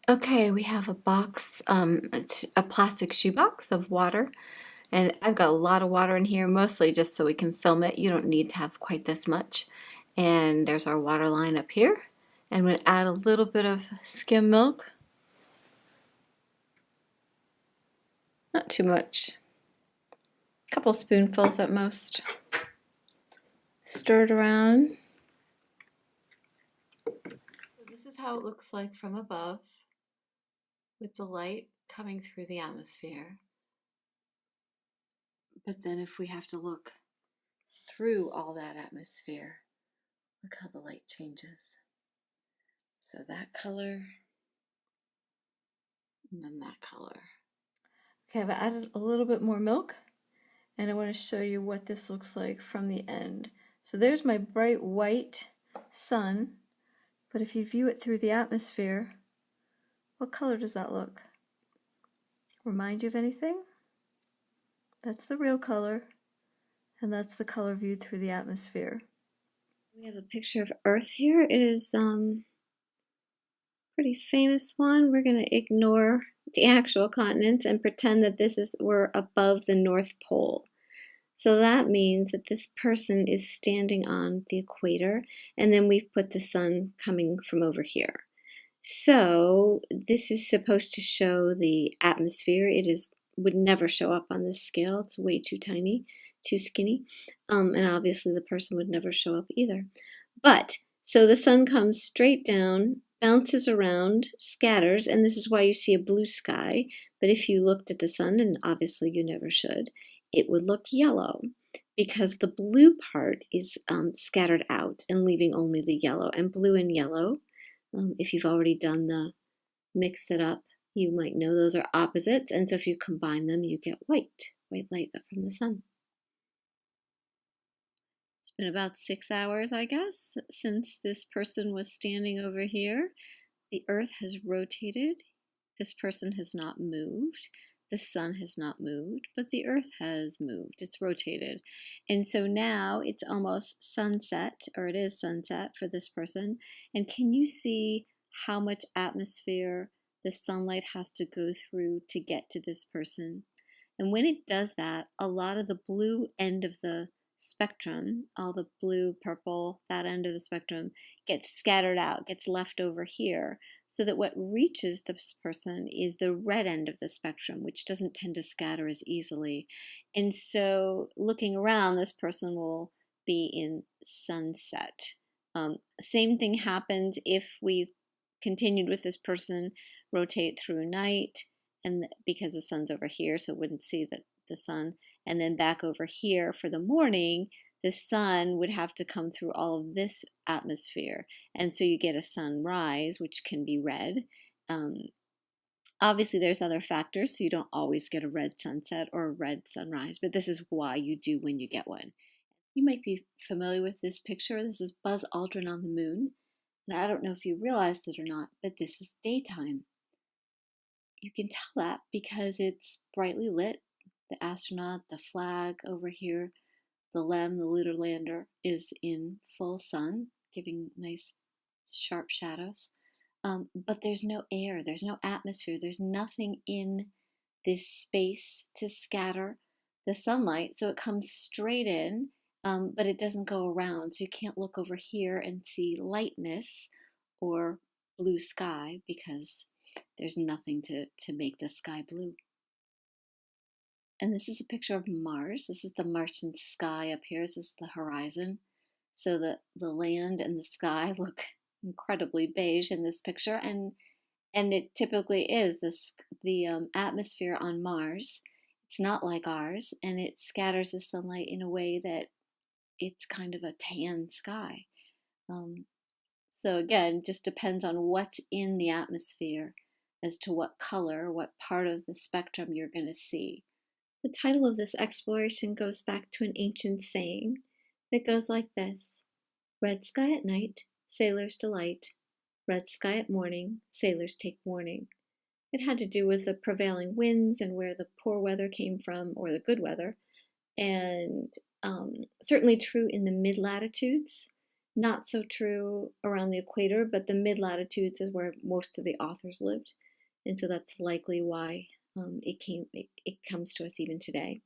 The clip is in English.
Okay, we have a box, a plastic shoebox of water, and I've got a lot of water in here, mostly just so we can film it. You don't need to have quite this much. And there's our water line up here. And we're going to add a little bit of skim milk. Not too much. A couple spoonfuls at most. Stir it around. This is how it looks like from above, with the light coming through the atmosphere. But then if we have to look through all that atmosphere, look how the light changes. So that color, and then that color. Okay, I've added a little bit more milk, and I want to show you what this looks like from the end. So there's my bright white sun, but if you view it through the atmosphere, what color does that look? Remind you of anything? That's the real color, and that's the color viewed through the atmosphere. We have a picture of Earth here. It is pretty famous one. We're going to ignore the actual continents and pretend that we're above the North Pole. So that means that this person is standing on the equator, and then we've put the sun coming from over here. So this is supposed to show the atmosphere. It would never show up on this scale. It's way too tiny, too skinny, and obviously the person would never show up either. But so the sun comes straight down, bounces around, scatters, and this is why you see a blue sky. But if you looked at the sun, and obviously you never should, it would look yellow because the blue part is scattered out and leaving only the yellow. And blue and yellow, if you've already done the mix it up, you might know those are opposites, and so if you combine them, you get white light from the sun. It's been about 6 hours, I guess, since this person was standing over here. The Earth has rotated. This person has not moved. The sun has not moved, but the Earth has moved. It's rotated. And so now it's almost sunset, or it is sunset for this person. And can you see how much atmosphere the sunlight has to go through to get to this person? And when it does that, a lot of the blue end of the spectrum, all the blue, purple, that end of the spectrum gets scattered out, gets left over here, so that what reaches this person is the red end of the spectrum, which doesn't tend to scatter as easily. And so looking around, this person will be in sunset. Same thing happens if we continued with this person, rotate through night, and because the sun's over here, so it wouldn't see the sun, and then back over here for the morning, the sun would have to come through all of this atmosphere, and so you get a sunrise, which can be red. Obviously there's other factors, so you don't always get a red sunset or a red sunrise, but this is why you do when you get one. You might be familiar with this picture. This is Buzz Aldrin on the moon, and I don't know if you realized it or not, but this is daytime. You can tell that because it's brightly lit. The astronaut, the flag over here, the LEM, the lunar lander, is in full sun, giving nice sharp shadows. But there's no air, there's no atmosphere, there's nothing in this space to scatter the sunlight. So it comes straight in, but it doesn't go around. So you can't look over here and see lightness or blue sky because there's nothing to make the sky blue. And this is a picture of Mars. This is the Martian sky up here. This is the horizon. So the land and the sky look incredibly beige in this picture, and it typically is the atmosphere on Mars. It's not like ours, and it scatters the sunlight in a way that it's kind of a tan sky. So again, just depends on what's in the atmosphere as to what color, what part of the spectrum you're going to see. The title of this exploration goes back to an ancient saying that goes like this: red sky at night, sailors delight. Red sky at morning, sailors take warning. It had to do with the prevailing winds and where the poor weather came from, or the good weather, and certainly true in the mid-latitudes. Not so true around the equator, but the mid-latitudes is where most of the authors lived, and so that's likely why it comes to us even today.